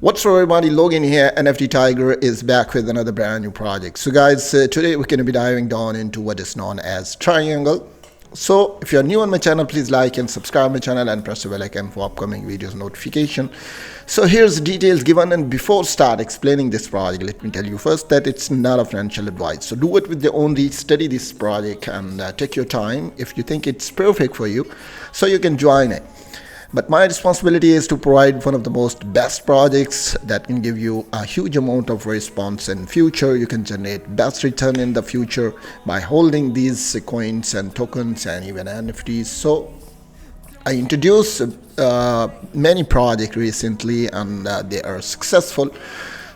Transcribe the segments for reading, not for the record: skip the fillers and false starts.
What's up everybody, Logan here. NFT Tiger is back with another brand new project. So guys, today we're going to be diving down into what is known as triangle. So if you're new on my channel, please like and subscribe my channel and press the bell icon for upcoming videos notification. So here's the details given, and before start explaining this project, let me tell you first that it's not a financial advice. So do it with your own, study this project and take your time. If you think it's perfect for you, so you can join it. But my responsibility is to provide one of the best projects that can give you a huge amount of response in future. You can generate best return in the future by holding these coins and tokens and even NFTs. So I introduced many projects recently and they are successful.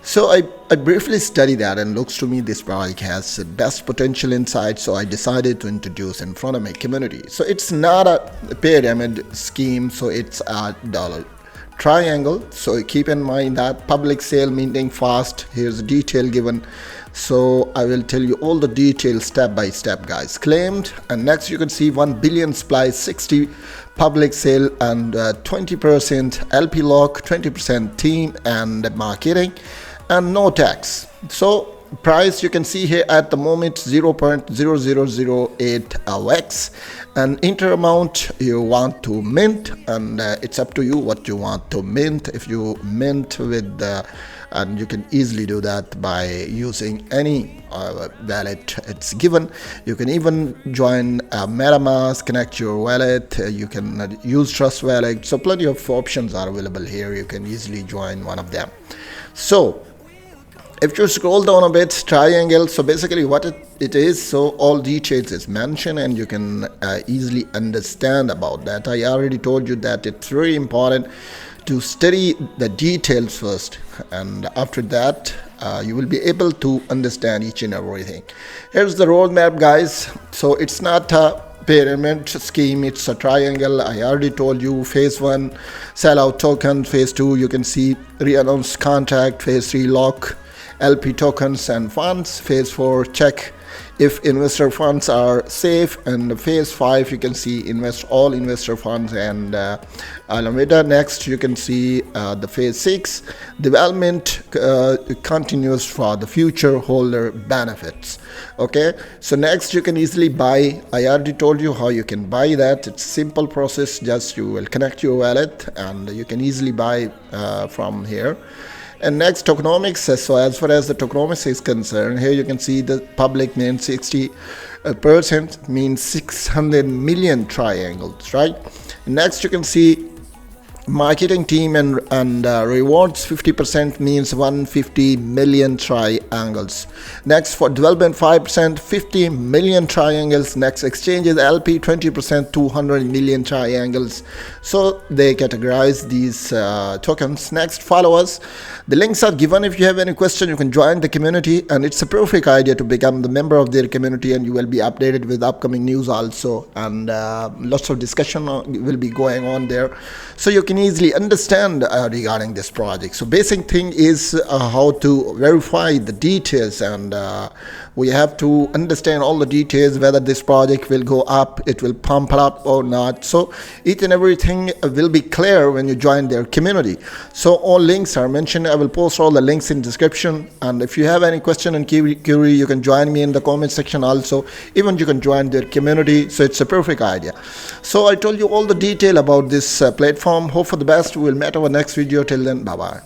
So I briefly studied that, and looks to me this project has the best potential inside, so I decided to introduce in front of my community. So it's not a pyramid scheme, so it's a dollar triangle. So keep in mind that public sale meaning fast. Here's the detail given. So I will tell you all the details step by step, guys. Claimed, and next you can see 1 billion supply, 60 public sale, and 20% LP lock, 20% team and marketing, and no tax. So price you can see here at the moment 0.0008x, and enter amount you want to mint, and it's up to you what you want to mint. If you mint with and you can easily do that by using any wallet it's given. You can even join MetaMask, connect your wallet, you can use Trust Wallet. So plenty of options are available here. You can easily join one of them. So if you scroll down a bit, triangle, so basically what it is, so all details is mentioned and you can easily understand about that. I already told you that it's very important to study the details first, and after that you will be able to understand each and everything. Here's the roadmap, guys. So it's not a pyramid scheme, it's a triangle. I already told you phase 1 sell out token, phase 2 you can see re-announce contract, phase 3 lock LP tokens and funds, phase 4 check if investor funds are safe, and phase 5 you can see invest all investor funds and Alameda. Next you can see the phase 6 development continues for the future holder benefits. Okay, so next you can easily buy. I already told you how you can buy that. It's a simple process, just you will connect your wallet and you can easily buy from here. And next, tokenomics. So as far as the tokenomics is concerned, here you can see the public means 60% means 600 million triangles, right? Next you can see marketing team and rewards 50% means 150 million triangles. Next for development 5% 50 million triangles. Next exchanges LP 20% 200 million triangles. So they categorize these tokens. Next followers, the links are given. If you have any question you can join the community, and it's a perfect idea to become the member of their community, and you will be updated with upcoming news also, and lots of discussion will be going on there, so you can easily understand regarding this project. So basic thing is how to verify the details, and we have to understand all the details, whether this project will go up, it will pump up or not. So each and everything will be clear when you join their community. So all links are mentioned. I will post all the links in description, and if you have any question and query you can join me in the comment section also. Even you can join their community. So it's a perfect idea. So I told you all the detail about this platform. Hope for the best. We will meet our next video. Till then, bye bye.